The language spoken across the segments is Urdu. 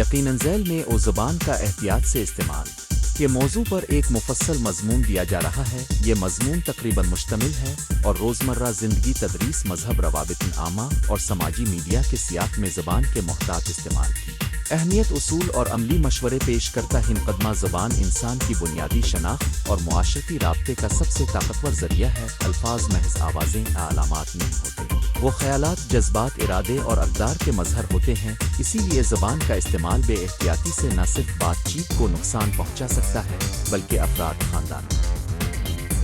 یقیناً ذیل میں او زبان کا احتیاط سے استعمال کے موضوع پر ایک مفصل مضمون دیا جا رہا ہے۔ یہ مضمون تقریباً مشتمل ہے اور روزمرہ زندگی، تدریس، مذہب، روابط عامہ اور سماجی میڈیا کے سیاق میں زبان کے محتاط استعمال کی اہمیت، اصول اور عملی مشورے پیش کرتا ہے۔ مقدمہ: زبان انسان کی بنیادی شناخت اور معاشرتی رابطے کا سب سے طاقتور ذریعہ ہے۔ الفاظ محض آوازیں یا علامات نہیں ہوتے، وہ خیالات، جذبات، ارادے اور اقدار کے مظہر ہوتے ہیں۔ اسی لیے زبان کا استعمال بے احتیاطی سے نہ صرف بات چیت کو نقصان پہنچا سکتا ہے بلکہ افراد، خاندانوں،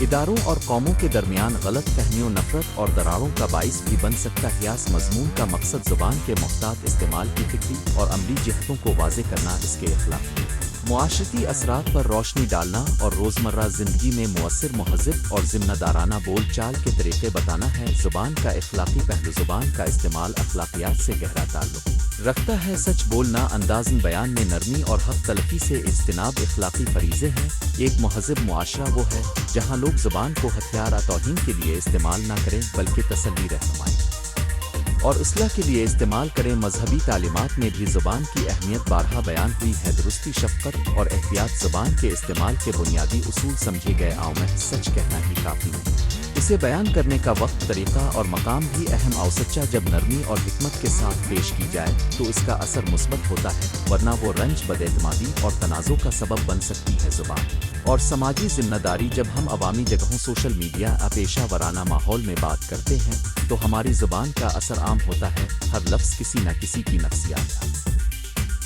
اداروں اور قوموں کے درمیان غلط فہمیوں، نفرت اور دراڑوں کا باعث بھی بن سکتا ہے۔ اس مضمون کا مقصد زبان کے محتاط استعمال کی فکری اور عملی جہتوں کو واضح کرنا، اس کے اخلاقی، معاشرتی اثرات پر روشنی ڈالنا اور روزمرہ زندگی میں مؤثر، مہذب اور ذمہ دارانہ بول چال کے طریقے بتانا ہے۔ زبان کا اخلاقی پہلو: زبان کا استعمال اخلاقیات سے گہرا تعلق رکھتا ہے۔ سچ بولنا، اندازن بیان میں نرمی اور حق تلفی سے اجتناب اخلاقی فریضے ہیں۔ ایک مہذب معاشرہ وہ ہے جہاں لوگ زبان کو ہتھیار توہین کے لیے استعمال نہ کریں بلکہ تسلی، رہنمائی اور اصلاح کے لیے استعمال کریں۔ مذہبی تعلیمات میں بھی زبان کی اہمیت بارہا بیان ہوئی ہے۔ درستی، شفقت اور احتیاط زبان کے استعمال کے بنیادی اصول سمجھے گئے۔ محض سچ کہنا ہی کافی نہیں، اسے بیان کرنے کا وقت، طریقہ اور مقام بھی اہم۔ سچا جب نرمی اور حکمت کے ساتھ پیش کی جائے تو اس کا اثر مثبت ہوتا ہے، ورنہ وہ رنج، بداعتمادی اور تنازع کا سبب بن سکتی ہے۔ زبان اور سماجی ذمہ داری: جب ہم عوامی جگہوں، سوشل میڈیا یا پیشہ ورانہ ماحول میں بات کرتے ہیں تو ہماری زبان کا اثر عام ہوتا ہے۔ ہر لفظ کسی نہ کسی کی نفسیات،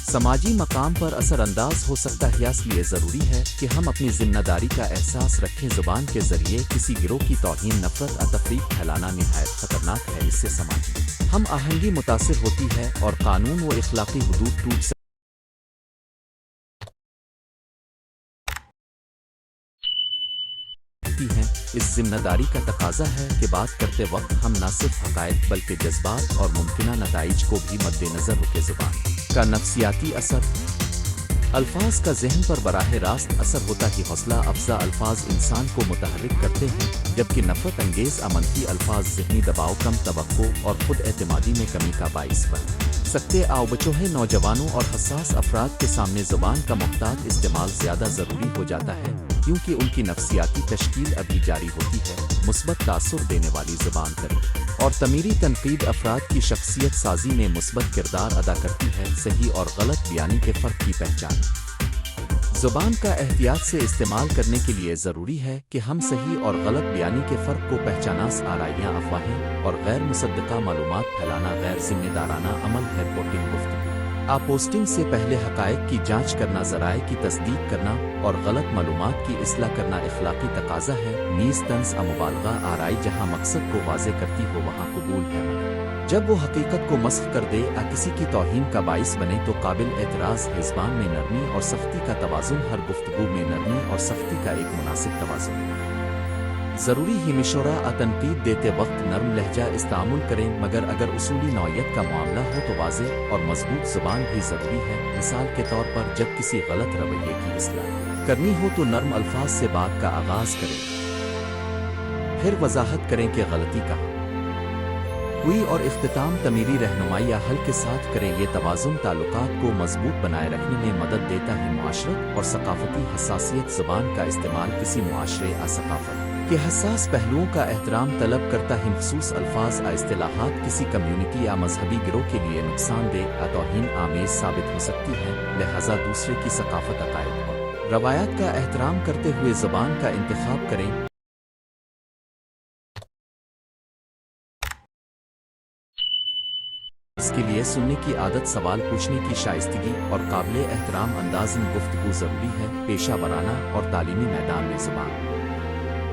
سماجی مقام پر اثر انداز ہو سکتا ہے۔ اس لیے ضروری ہے کہ ہم اپنی ذمہ داری کا احساس رکھیں۔ زبان کے ذریعے کسی گروہ کی توہین، نفرت یا تفریق پھیلانا نہایت خطرناک ہے۔ اس سے سماجی ہم آہنگی متاثر ہوتی ہے اور قانون و اخلاقی حدود ٹوٹ سکتی ہیں۔ اس ذمہ داری کا تقاضا ہے کہ بات کرتے وقت ہم نہ صرف حقائق بلکہ جذبات اور ممکنہ نتائج کو بھی مد نظر رکھیں۔ زبان کا نفسیاتی اثر: الفاظ کا ذہن پر براہ راست اثر ہوتا ہے۔ حوصلہ افزا الفاظ انسان کو متحرک کرتے ہیں، جبکہ نفرت انگیز یا منفی الفاظ ذہنی دباؤ، کم توقع اور خود اعتمادی میں کمی کا باعث بن سکتے۔ بچوں، نوجوانوں اور حساس افراد کے سامنے زبان کا محتاط استعمال زیادہ ضروری ہو جاتا ہے کیونکہ ان کی نفسیاتی تشکیل ابھی جاری ہوتی ہے۔ مثبت تاثر دینے والی زبان تربیت اور تعمیری تنقید افراد کی شخصیت سازی میں مثبت کردار ادا کرتی ہے۔ صحیح اور غلط بیانی کے فرق کی پہچان: زبان کا احتیاط سے استعمال کرنے کے لیے ضروری ہے کہ ہم صحیح اور غلط بیانی کے فرق کو پہچانا۔ آرائیاں، افواہیں اور غیر مصدقہ معلومات پھیلانا غیر ذمہ دارانہ عمل ہے۔ رپورٹنگ: گفتگو پوسٹنگ سے پہلے حقائق کی جانچ کرنا، ذرائع کی تصدیق کرنا اور غلط معلومات کی اصلاح کرنا اخلاقی تقاضا ہے۔ نیز طنز مبالغہ: آرائی جہاں مقصد کو واضح کرتی ہو وہاں قبول ہے، مگر جب وہ حقیقت کو مسخ کر دے یا کسی کی توہین کا باعث بنے تو قابل اعتراض ہے۔ زبان میں نرمی اور سختی کا توازن: ہر گفتگو میں نرمی اور سختی کا ایک مناسب توازن ضروری ہے۔ مشورہ یا تنقید دیتے وقت نرم لہجہ استعمال کریں، مگر اگر اصولی نوعیت کا معاملہ ہو تو واضح اور مضبوط زبان بھی ضروری ہے۔ مثال کے طور پر جب کسی غلط رویے کی اصلاح کرنی ہو تو نرم الفاظ سے بات کا آغاز کریں، پھر وضاحت کریں کہ غلطی کہاں ہوئی اور اختتام تعمیری رہنمائی یا حل کے ساتھ کریں۔ یہ توازن تعلقات کو مضبوط بنائے رکھنے میں مدد دیتا ہے۔ معاشرت اور ثقافتی حساسیت: زبان کا استعمال کسی معاشرے یا ثقافت کے حساس پہلوؤں کا احترام طلب کرتا ہے۔ مخصوص الفاظ یا اصطلاحات کسی کمیونٹی یا مذہبی گروہ کے لیے نقصان دہ یا توہین آمیز ثابت ہو سکتی ہے، لہذا دوسرے کی ثقافت، عقائد اور روایات کا احترام کرتے ہوئے زبان کا انتخاب کریں۔ اس کے لیے سننے کی عادت، سوال پوچھنے کی شائستگی اور قابل احترام انداز میں گفتگو ضروری ہے۔ پیشہ ورانہ اور تعلیمی میدان میں زبان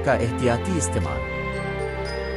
کا احتیاطی استعمال: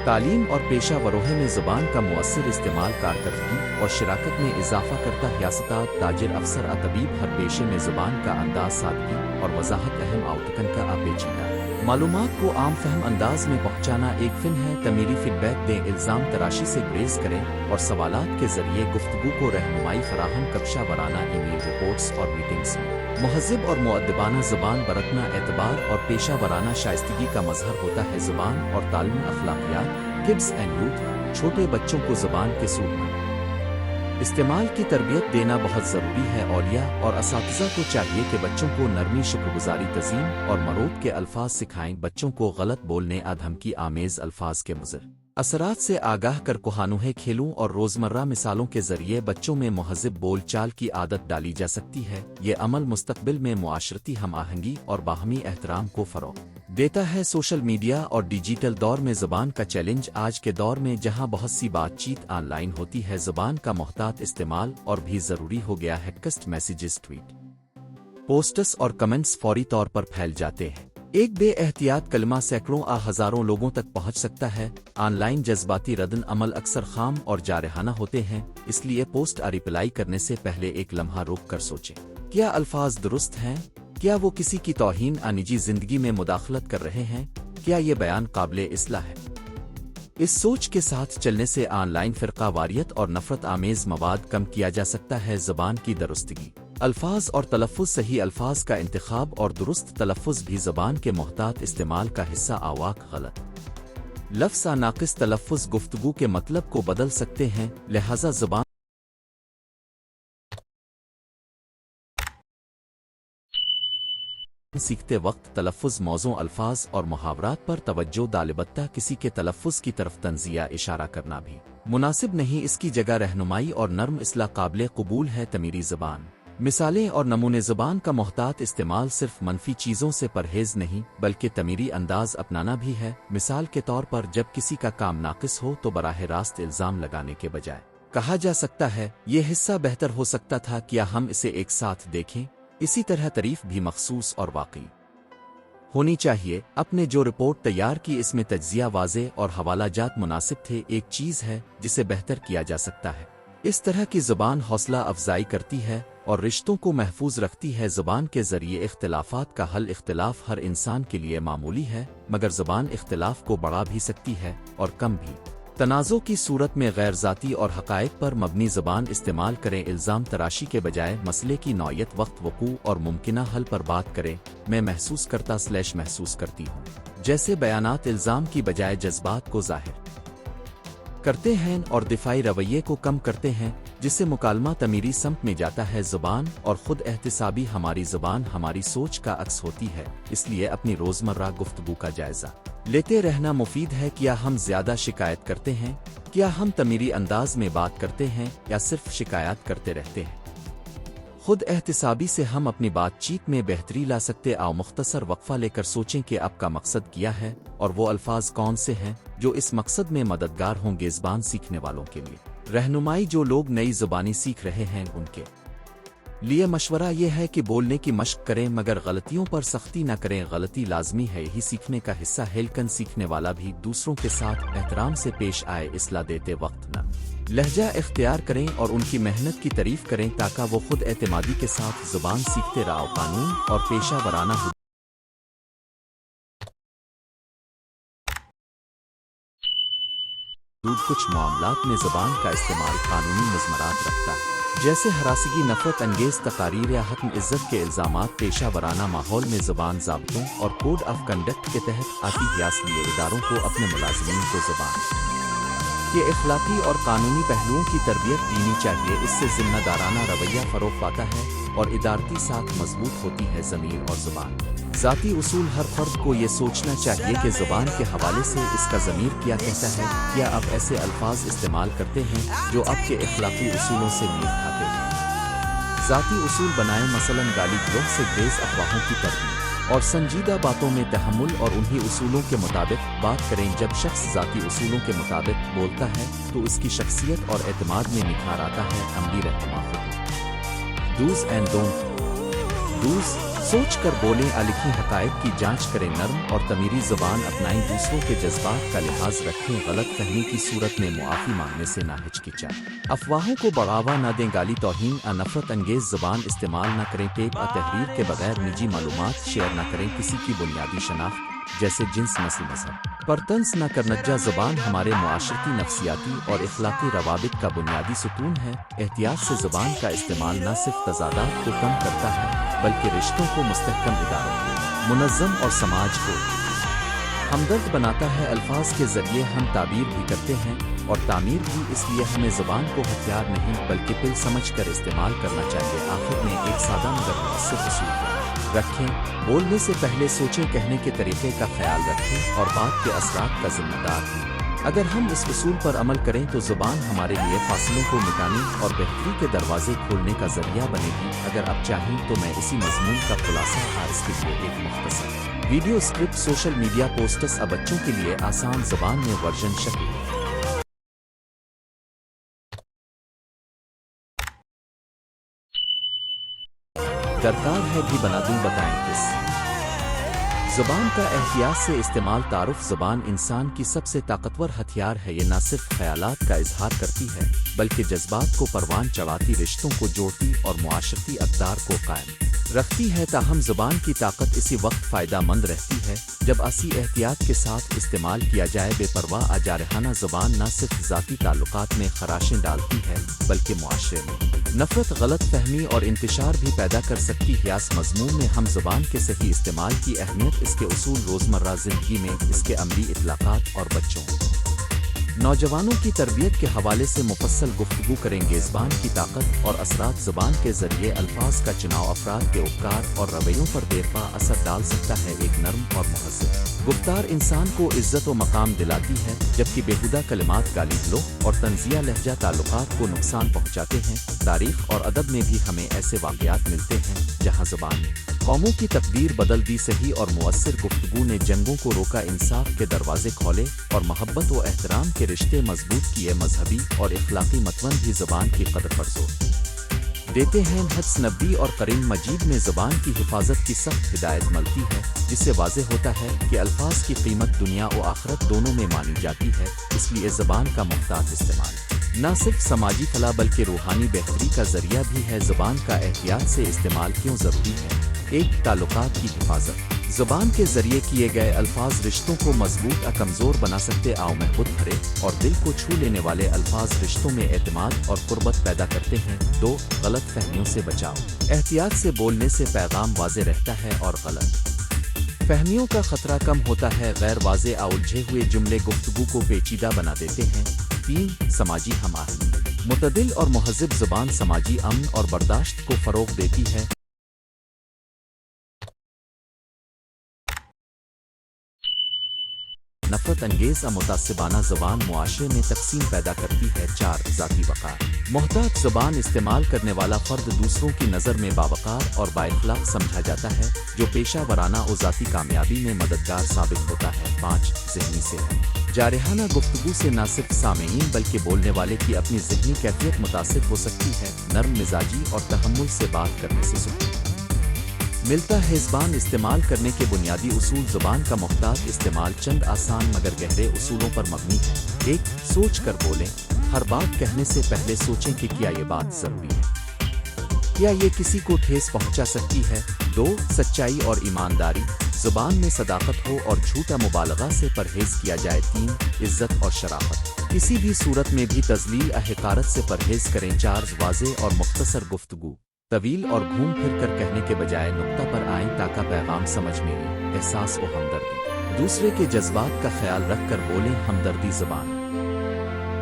تعلیم اور پیشہ وروہے میں زبان کا مؤثر استعمال کارکردگی اور شراکت میں اضافہ کرتا ہے۔ استاد، تاجر، افسر، طبیب، ہر پیشے میں زبان کا انداز سادگی اور وضاحت اہم۔ آؤٹکن کا پیچیدہ معلومات کو عام فہم انداز میں پہنچانا ایک فن ہے۔ تعمیری فیڈ بیک دیں، الزام تراشی سے گریز کریں اور سوالات کے ذریعے گفتگو کو رہنمائی فراہم۔ کپشہ ورانہ ای میل، رپورٹس اور میٹنگز میں مہذب اور مؤدبانہ زبان برتنا اعتبار اور پیشہ ورانہ شائستگی کا مظہر ہوتا ہے۔ زبان اور تعلیم: اخلاقیات، کڈز اینڈ یوتھ: چھوٹے بچوں کو زبان کے اصول میں استعمال کی تربیت دینا بہت ضروری ہے۔ اولیاء اور اساتذہ کو چاہیے کہ بچوں کو نرمی، شکرگزاری، تزئین اور مرود کے الفاظ سکھائیں۔ بچوں کو غلط بولنے، دھمکی آمیز الفاظ کے مضر اثرات سے آگاہ کر کوہانوہے کھیلوں اور روزمرہ مثالوں کے ذریعے بچوں میں مہذب بول چال کی عادت ڈالی جا سکتی ہے۔ یہ عمل مستقبل میں معاشرتی ہم آہنگی اور باہمی احترام کو فروغ دیتا ہے۔ سوشل میڈیا اور ڈیجیٹل دور میں زبان کا چیلنج۔ آج کے دور میں جہاں بہت سی بات چیت آن لائن ہوتی ہے، زبان کا محتاط استعمال اور بھی ضروری ہو گیا ہے۔ ٹیکسٹ میسیجز، ٹویٹ، پوسٹس اور کمنٹس فوری طور پر پھیل جاتے ہیں۔ ایک بے احتیاط کلمہ سینکڑوں ہزاروں لوگوں تک پہنچ سکتا ہے۔ آن لائن جذباتی ردن عمل اکثر خام اور جارحانہ ہوتے ہیں، اس لیے پوسٹ رپلائی کرنے سے پہلے ایک لمحہ رک کر سوچیں، کیا الفاظ درست ہیں؟ کیا وہ کسی کی توہین نجی زندگی میں مداخلت کر رہے ہیں؟ کیا یہ بیان قابل اصلاح ہے؟ اس سوچ کے ساتھ چلنے سے آن لائن فرقہ واریت اور نفرت آمیز مواد کم کیا جا سکتا ہے۔ زبان کی درستگی، الفاظ اور تلفظ، صحیح الفاظ کا انتخاب اور درست تلفظ بھی زبان کے محتاط استعمال کا حصہ۔ آواق غلط لفظ ناقص تلفظ گفتگو کے مطلب کو بدل سکتے ہیں، لہذا زبان سیکھتے وقت تلفظ، موزوں، الفاظ اور محاورات پر توجہ البتہ کسی کے تلفظ کی طرف تنزیہ اشارہ کرنا بھی مناسب نہیں۔ اس کی جگہ رہنمائی اور نرم اصلاح قابل قبول ہے۔ تعمیری زبان، مثالیں اور نمونے۔ زبان کا محتاط استعمال صرف منفی چیزوں سے پرہیز نہیں بلکہ تعمیری انداز اپنانا بھی ہے۔ مثال کے طور پر جب کسی کا کام ناقص ہو تو براہ راست الزام لگانے کے بجائے کہا جا سکتا ہے، یہ حصہ بہتر ہو سکتا تھا، کیا ہم اسے ایک ساتھ دیکھیں؟ اسی طرح تعریف بھی مخصوص اور واقعی ہونی چاہیے۔ اپنے جو رپورٹ تیار کی اس میں تجزیہ واضح اور حوالہ جات مناسب تھے، ایک چیز ہے جسے بہتر کیا جا سکتا ہے۔ اس طرح کی زبان حوصلہ افزائی کرتی ہے اور رشتوں کو محفوظ رکھتی ہے۔ زبان کے ذریعے اختلافات کا حل۔ اختلاف ہر انسان کے لیے معمولی ہے، مگر زبان اختلاف کو بڑھا بھی سکتی ہے اور کم بھی۔ تنازع کی صورت میں غیر ذاتی اور حقائق پر مبنی زبان استعمال کریں۔ الزام تراشی کے بجائے مسئلے کی نوعیت، وقت، وقوع اور ممکنہ حل پر بات کریں۔ میں محسوس کرتا / محسوس کرتی ہوں جیسے بیانات الزام کی بجائے جذبات کو ظاہر کرتے ہیں اور دفاعی رویے کو کم کرتے ہیں، جس سے مکالمہ تعمیری سمت میں جاتا ہے۔ زبان اور خود احتسابی، ہماری زبان ہماری سوچ کا عکس ہوتی ہے، اس لیے اپنی روزمرہ گفتگو کا جائزہ لیتے رہنا مفید ہے۔ کیا ہم زیادہ شکایت کرتے ہیں؟ کیا ہم تعمیری انداز میں بات کرتے ہیں یا صرف شکایات کرتے رہتے ہیں؟ خود احتسابی سے ہم اپنی بات چیت میں بہتری لا سکتے۔ آؤ مختصر وقفہ لے کر سوچیں کہ آپ کا مقصد کیا ہے اور وہ الفاظ کون سے ہیں جو اس مقصد میں مددگار ہوں گے۔ زبان سیکھنے والوں کے لیے رہنمائی، جو لوگ نئی زبانی سیکھ رہے ہیں ان کے لیے مشورہ یہ ہے کہ بولنے کی مشق کریں مگر غلطیوں پر سختی نہ کریں۔ غلطی لازمی ہے، یہی سیکھنے کا حصہ ہے، لیکن سیکھنے والا بھی دوسروں کے ساتھ احترام سے پیش آئے۔ اصلاح دیتے وقت نہ لہجہ اختیار کریں اور ان کی محنت کی تعریف کریں تاکہ وہ خود اعتمادی کے ساتھ زبان سیکھتے رہو۔ قانون اور پیشہ ورانہ حدود۔ کچھ معاملات میں زبان کا استعمال قانونی مضمرات رکھتا ہے، جیسے ہراسگی، نفرت انگیز تقاریر یا حتم عزت کے الزامات۔ پیشہ ورانہ ماحول میں زبان ضابطوں اور کوڈ آف کنڈکٹ کے تحت آتی ہے، اس لیے اداروں کو اپنے ملازمین کو زبان کے اخلاقی اور قانونی پہلوؤں کی تربیت دینی چاہیے۔ اس سے ذمہ دارانہ رویہ فروغ پاتا ہے اور ادارتی ساکھ مضبوط ہوتی ہے۔ ضمیر اور زبان ذاتی اصول۔ ہر فرد کو یہ سوچنا چاہیے کہ زبان کے حوالے سے اس کا ضمیر کیا کہتا ہے۔ کیا آپ ایسے الفاظ استعمال کرتے ہیں جو آپ کے اخلاقی اصولوں سے میل کھاتے ہیں؟ ذاتی اصول بنائیں، مثلا گالی گلوچ سے گریز، افواہوں کی تردید اور سنجیدہ باتوں میں تحمل، اور انہی اصولوں کے مطابق بات کریں۔ جب شخص ذاتی اصولوں کے مطابق بولتا ہے تو اس کی شخصیت اور اعتماد میں نکھار آتا ہے۔ عملی رہنما خود ڈوز اینڈ ڈونٹ ڈوز۔ سوچ کر بولیں، لکھی حقائق کی جانچ کریں، نرم اور تعمیری زبان اپنائیں، دوسروں کے جذبات کا لحاظ رکھیں، غلط فہمی کی صورت میں معافی مانگنے سے نہ ہچکچائیں، افواہوں کو بڑھاوا نہ دیں، گالی، توہین، نفرت انگیز زبان استعمال نہ کریں، ٹیپ تحریر کے بغیر نجی معلومات شیئر نہ کریں، کسی کی بنیادی شناخت جیسے جنس، نسل، مذہب پر طنز نہ کرنا۔ زبان ہمارے معاشرتی، نفسیاتی اور اخلاقی روابط کا بنیادی ستون ہے۔ احتیاط سے زبان کا استعمال نہ صرف تضادات کو کم کرتا ہے بلکہ رشتوں کو مستحکم، اداروں کو منظم اور سماج کو ہمدرد بناتا ہے، الفاظ کے ذریعے ہم تعبیر بھی کرتے ہیں اور تعمیر بھی، اس لیے ہمیں زبان کو ہتھیار نہیں بلکہ پل سمجھ کر استعمال کرنا چاہیے۔ آخر میں ایک سادہ مگر مؤثر اصول رکھیں، بولنے سے پہلے سوچیں، کہنے کے طریقے کا خیال رکھیں اور بات کے اثرات کا ذمہ دار ہیں۔ اگر ہم اس اصول پر عمل کریں تو زبان ہمارے لیے فاصلوں کو مٹانے اور بہتری کے دروازے کھولنے کا ذریعہ بنے گی۔ اگر آپ چاہیں تو میں اسی مضمون کا خلاصہ اس کے لیے ایک مختصر video script social media posts اب بچوں کے لیے آسان زبان میں ورژن شکل درکار ہے بھی بنا دوں، بتائیں کس زبان کا احتیاط سے استعمال۔ تعارف زبان انسان کی سب سے طاقتور ہتھیار ہے، یہ نہ صرف خیالات کا اظہار کرتی ہے بلکہ جذبات کو پروان چڑھاتی، رشتوں کو جوڑتی اور معاشرتی اقدار کو قائم رکھتی ہے۔ تاہم زبان کی طاقت اسی وقت فائدہ مند رہتی ہے جب اسی احتیاط کے ساتھ استعمال کیا جائے۔ بے پرواہ جارحانہ زبان نہ صرف ذاتی تعلقات میں خراشیں ڈالتی ہے بلکہ معاشرے میں نفرت، غلط فہمی اور انتشار بھی پیدا کر سکتی ہے۔ اس مضمون میں ہم زبان کے صحیح استعمال کی اہمیت، اس کے اصول، روزمرہ زندگی میں اس کے عملی اطلاقات اور بچوں نوجوانوں کی تربیت کے حوالے سے مفصل گفتگو کریں گے۔ زبان کی طاقت اور اثرات زبان کے ذریعے الفاظ کا چناؤ افراد کے افکار اور رویوں پر دیر پا اثر ڈال سکتا ہے۔ ایک نرم اور مہذب گفتار انسان کو عزت و مقام دلاتی ہے، جبکہ بیہودہ کلمات، گالی گلوچ اور طنزیہ لہجہ تعلقات کو نقصان پہنچاتے ہیں۔ تاریخ اور ادب میں بھی ہمیں ایسے واقعات ملتے ہیں جہاں زبان نے قوموں کی تقدیر بدل دی۔ صحیح اور مؤثر گفتگو نے جنگوں کو روکا، انصاف کے دروازے کھولے اور محبت و احترام کے رشتے مضبوط کیے۔ مذہبی اور اخلاقی متون بھی زبان کی قدر پر زور دیتے ہیں۔ حدیث نبوی اور قرآن مجید میں زبان کی حفاظت کی سخت ہدایت ملتی ہے، جس سے واضح ہوتا ہے کہ الفاظ کی قیمت دنیا و آخرت دونوں میں مانی جاتی ہے۔ اس لیے زبان کا محتاط استعمال نہ صرف سماجی فلاح بلکہ روحانی بہتری کا ذریعہ بھی ہے۔ زبان کا احتیاط سے استعمال کیوں ضروری ہے؟ ایک، تعلقات کی حفاظت۔ زبان کے ذریعے کیے گئے الفاظ رشتوں کو مضبوط کمزور بنا سکتے۔ محبت بھرے اور دل کو چھو لینے والے الفاظ رشتوں میں اعتماد اور قربت پیدا کرتے ہیں۔ دو، غلط فہمیوں سے بچاؤ۔ احتیاط سے بولنے سے پیغام واضح رہتا ہے اور غلط فہمیوں کا خطرہ کم ہوتا ہے۔ غیر واضح الجھے ہوئے جملے گفتگو کو پیچیدہ بنا دیتے ہیں۔ تین، سماجی ہم آہنگی۔ متعدل اور مہذب زبان سماجی امن اور برداشت کو فروغ دیتی ہے۔ نفرت انگیز متعصبانہ زبان معاشرے میں تقسیم پیدا کرتی ہے۔ چار، ذاتی وقار۔ محتاط زبان استعمال کرنے والا فرد دوسروں کی نظر میں باوقار اور بااخلاق سمجھا جاتا ہے، جو پیشہ ورانہ و ذاتی کامیابی میں مددگار ثابت ہوتا ہے۔ پانچ، ذہنی صحت۔ جارحانہ گفتگو سے نہ صرف سامعین بلکہ بولنے والے کی اپنی ذہنی کیفیت متاثر ہو سکتی ہے۔ نرم مزاجی اور تحمل سے بات کرنے سے سکون ملتا ہے۔ زبان استعمال کرنے کے بنیادی اصول۔ زبان کا محتاط استعمال چند آسان مگر گہرے اصولوں پر مبنی ہے۔ ایک، سوچ کر بولیں۔ ہر بات کہنے سے پہلے سوچیں کہ کیا یہ بات ضروری ہے، کیا یہ کسی کو ٹھیس پہنچا سکتی ہے۔ دو، سچائی اور ایمانداری۔ زبان میں صداقت ہو اور جھوٹا مبالغہ سے پرہیز کیا جائے۔ تین، عزت اور شرافت۔ کسی بھی صورت میں بھی تذلیل حقارت سے پرہیز کریں۔ چار، واضح اور مختصر گفتگو۔ طویل اور گھوم پھر کر کہنے کے بجائے نقطہ پر آئیں تاکہ پیغام سمجھ میں آئے۔ احساس و ہمدردی۔ دوسرے کے جذبات کا خیال رکھ کر بولیں۔ ہمدردی زبان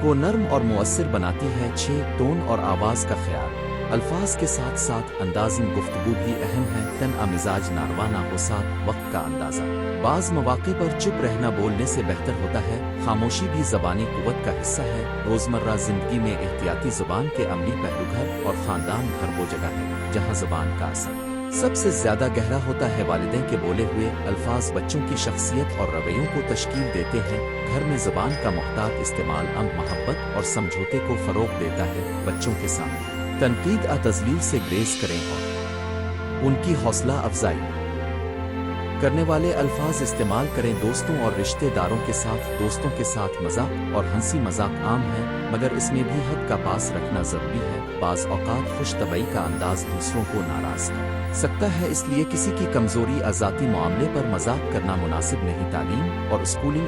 کو نرم اور مؤثر بناتی ہے۔ چھ، ٹون اور آواز کا خیال۔ الفاظ کے ساتھ ساتھ انداز گفتگو بھی اہم ہے۔ تنہا مزاج ناروا نہ ہو۔ ساتھ، وقت کا اندازہ۔ بعض مواقع پر چپ رہنا بولنے سے بہتر ہوتا ہے۔ خاموشی بھی زبانی قوت کا حصہ ہے۔ روزمرہ زندگی میں احتیاطی زبان کے عملی پہلو۔ گھر اور خاندان۔ گھر وہ جگہ ہے جہاں زبان کا اثر سب سے زیادہ گہرا ہوتا ہے۔ والدین کے بولے ہوئے الفاظ بچوں کی شخصیت اور رویوں کو تشکیل دیتے ہیں۔ گھر میں زبان کا محتاط استعمال امن، محبت اور سمجھوتے کو فروغ دیتا ہے۔ بچوں کے سامنے تنقید تذلیل سے گریز کریں اور ان کی حوصلہ افزائی کرنے والے الفاظ استعمال کریں۔ دوستوں اور رشتہ داروں کے ساتھ دوستوں کے ساتھ مذاق اور ہنسی مذاق عام ہے، مگر اس میں بھی حد کا پاس رکھنا ضروری ہے۔ بعض اوقات خوش طبعی کا انداز دوسروں کو ناراض کر سکتا ہے، اس لیے کسی کی کمزوری ذاتی معاملے پر مذاق کرنا مناسب نہیں۔ تعلیم اور اسکولنگ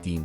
3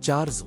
4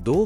2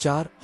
4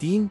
3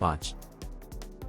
5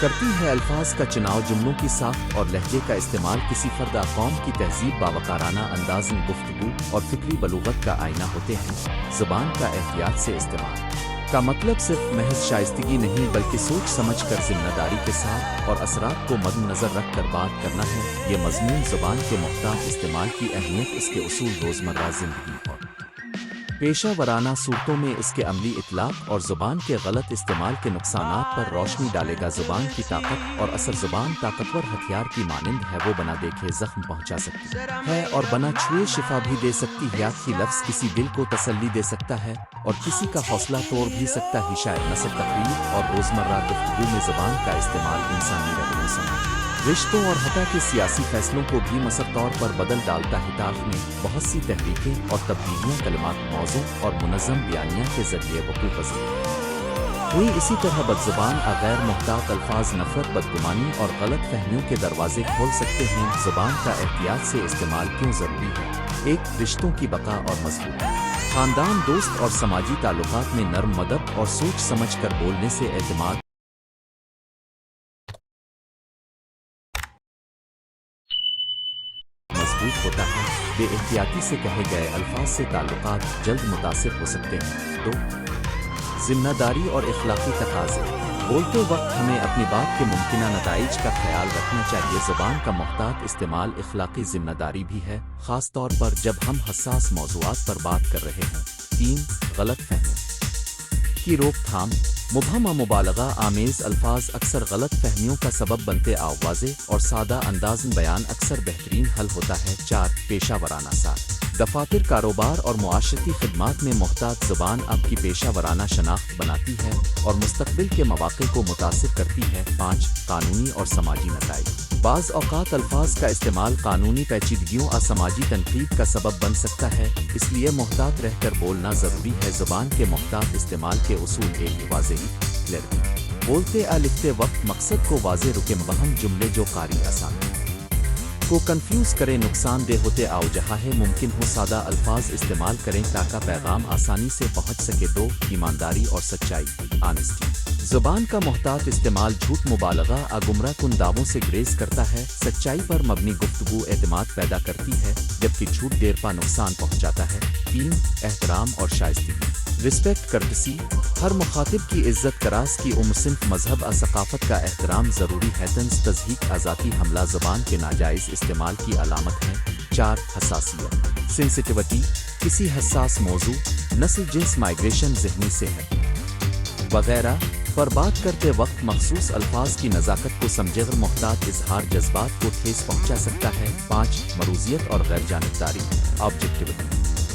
کرتی ہے۔ الفاظ کا چناؤ، جملوں کی ساخت اور لہجے کا استعمال کسی فرد قوم کی تہذیب، باوقارانہ انداز گفتگو اور فکری بلوغت کا آئینہ ہوتے ہیں۔ زبان کا احتیاط سے استعمال کا مطلب صرف محض شائستگی نہیں بلکہ سوچ سمجھ کر ذمہ داری کے ساتھ اور اثرات کو مد نظر رکھ کر بات کرنا ہے۔ یہ مضمون زبان کے محتاط استعمال کی اہمیت، اس کے اصول، روزمرہ زندگی اور پیشہ ورانہ صورتوں میں اس کے عملی اطلاق اور زبان کے غلط استعمال کے نقصانات پر روشنی ڈالے گا۔ زبان کی طاقت اور اثر، زبان طاقتور ہتھیار کی مانند ہے، وہ بنا دیکھے زخم پہنچا سکتی ہے اور بنا چھوئے شفا بھی دے سکتی ہے۔ ہی لفظ کسی دل کو تسلی دے سکتا ہے اور کسی کا حوصلہ توڑ بھی سکتا ہے۔ شاید نثر، تقریر اور روزمرہ گفتگو میں زبان کا استعمال انسانی رویوں، سماج، رشتوں اور حتیٰ کہ سیاسی فیصلوں کو بھی مؤثر طور پر بدل ڈالتا ہے۔ تاریخ میں بہت سی تحریکیں اور تبدیلیاں کلمات، موضوع اور منظم بیانیہ کے ذریعے وقوع پذیر ہوئی۔ اسی طرح بدزبان غیر محتاط الفاظ نفرت، بدگمانی اور غلط فہمیوں کے دروازے کھول سکتے ہیں۔ زبان کا احتیاط سے استعمال کیوں ضروری ہے؟ ایک، رشتوں کی بقا اور مضبوطی۔ خاندان، دوست اور سماجی تعلقات میں نرم مدد اور سوچ سمجھ کر بولنے سے اعتماد مضبوط ہوتا ہے۔ بے احتیاطی سے کہے گئے الفاظ سے تعلقات جلد متاثر ہو سکتے ہیں۔ دو، ذمہ داری اور اخلاقی تقاضے۔ بولتے وقت ہمیں اپنی بات کے ممکنہ نتائج کا خیال رکھنا چاہیے۔ زبان کا محتاط استعمال اخلاقی ذمہ داری بھی ہے، خاص طور پر جب ہم حساس موضوعات پر بات کر رہے ہوں۔ تین، غلط فہمیوں کی روک تھام۔ مبہم و مبالغہ آمیز الفاظ اکثر غلط فہمیوں کا سبب بنتے۔ واضح اور سادہ انداز بیان اکثر بہترین حل ہوتا ہے۔ چار، پیشہ ورانہ ساخت۔ دفاتر، کاروبار اور معاشرتی خدمات میں محتاط زبان آپ کی پیشہ ورانہ شناخت بناتی ہے اور مستقبل کے مواقع کو متاثر کرتی ہے۔ پانچ، قانونی اور سماجی نتائج۔ بعض اوقات الفاظ کا استعمال قانونی پیچیدگیوں اور سماجی تنقید کا سبب بن سکتا ہے، اس لیے محتاط رہ کر بولنا ضروری ہے۔ زبان کے محتاط استعمال کے اصول: ایک، واضحی، کلیئرٹی۔ بولتے لکھتے وقت مقصد کو واضح رکھیں۔ مبہم جملے جو قاری آسانی کو کنفیوز کریں، نقصان دہ ہوتے جہاں ہے ممکن ہو سادہ الفاظ استعمال کریں تاکہ پیغام آسانی سے پہنچ سکے۔ دو، ایمانداری اور سچائی، آنیسٹی۔ زبان کا محتاط استعمال جھوٹ، مبالغہ، گمراہ کن دعووں سے گریز کرتا ہے۔ سچائی پر مبنی گفتگو اعتماد پیدا کرتی ہے جبکہ جھوٹ دیر پا نقصان پہنچاتا ہے۔ تین، احترام اور شائستگی، رسپیکٹ، کرٹسی۔ ہر مخاطب کی عزت، کراس کی عمر، صنف، مذہب اور ثقافت کا احترام ضروری ہے۔ طنز، تضحیک، آزادی، حملہ زبان کے ناجائز استعمال کی علامت ہے۔ چار، حساسیت، سینسٹیوٹی، کسی حساس موضوع، نسل، جنس، مائیگریشن، ذہنی صحت وغیرہ پر بات کرتے وقت مخصوص الفاظ کی نزاکت کو سمجھے۔ غیر محتاط اظہار جذبات کو ٹھیس پہنچا سکتا ہے۔ پانچ، مروزیت اور غیر جانبداری، آبجیکٹیوٹی،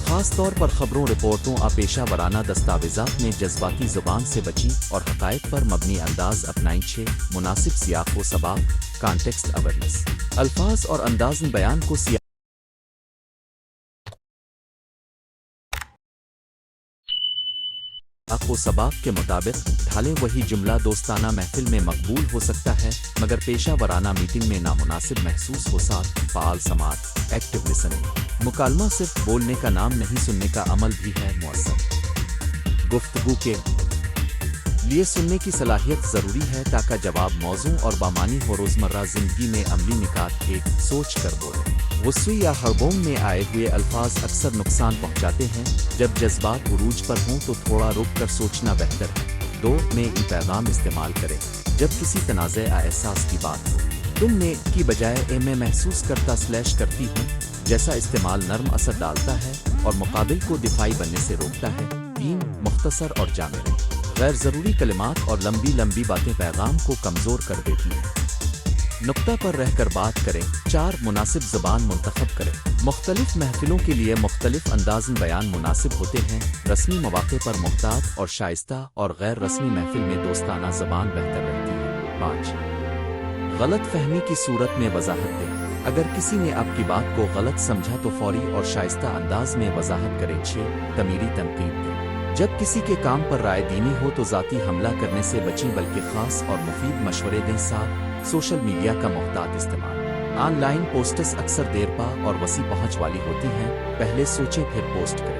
خاص طور پر خبروں، رپورٹوں اور پیشہ ورانہ دستاویزات میں جذباتی زبان سے بچیں اور حقائق پر مبنی انداز اپنائیں۔ چھ، مناسب سیاق و سباق، کانٹیکسٹ اویئرنیس، الفاظ اور انداز بیان کو سیاق و سباق کے مطابق ڈھالیں۔ وہی جملہ دوستانہ محفل میں مقبول ہو سکتا ہے مگر پیشہ ورانہ میٹنگ میں نامناسب محسوس ہو۔ ساتھ، فعال سماعت، ایکٹیو لسننگ، مکالمہ صرف بولنے کا نام نہیں، سننے کا عمل بھی ہے۔ مؤثر گفتگو کے لیے سننے کی صلاحیت ضروری ہے تاکہ جواب موزوں اور بامعنی ہو۔ روزمرہ زندگی میں عملی نکات: ایک، سوچ کر بولیں۔ غصے یا ہڑبڑ میں آئے ہوئے الفاظ اکثر نقصان پہنچاتے ہیں۔ جب جذبات عروج پر ہوں تو تھوڑا رک کر سوچنا بہتر ہے۔ دو، میں پیغام استعمال کریں۔ جب کسی تنازع یا احساس کی بات ہو، تم نے کی بجائے میں محسوس کرتا / کرتی ہوں جیسا استعمال نرم اثر ڈالتا ہے اور مقابل کو دفاعی بننے سے روکتا ہے۔ تین، مختصر اور جامع رہیں۔ غیر ضروری کلمات اور لمبی باتیں پیغام کو کمزور کر دیتی ہیں۔ نقطہ پر رہ کر بات کریں۔ چار، مناسب زبان منتخب کریں۔ مختلف محفلوں کے لیے مختلف انداز بیان مناسب ہوتے ہیں۔ رسمی مواقع پر محتاط اور شائستہ اور غیر رسمی محفل میں دوستانہ زبان بہتر رہتی ہے۔ پانچ، غلط فہمی کی صورت میں وضاحت دیں۔ اگر کسی نے آپ کی بات کو غلط سمجھا تو فوری اور شائستہ انداز میں وضاحت کریں۔ چھ، تعمیری تنقید دیں۔ جب کسی کے کام پر رائے دینی ہو تو ذاتی حملہ کرنے سے بچیں بلکہ خاص اور مفید مشورے دیں۔ ساتھ، سوشل میڈیا کا محتاط استعمال۔ آن لائن پوسٹس اکثر دیر پا اور وسیع پہنچ والی ہوتی ہیں، پہلے سوچیں پھر پوسٹ کریں۔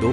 2.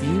3.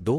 2.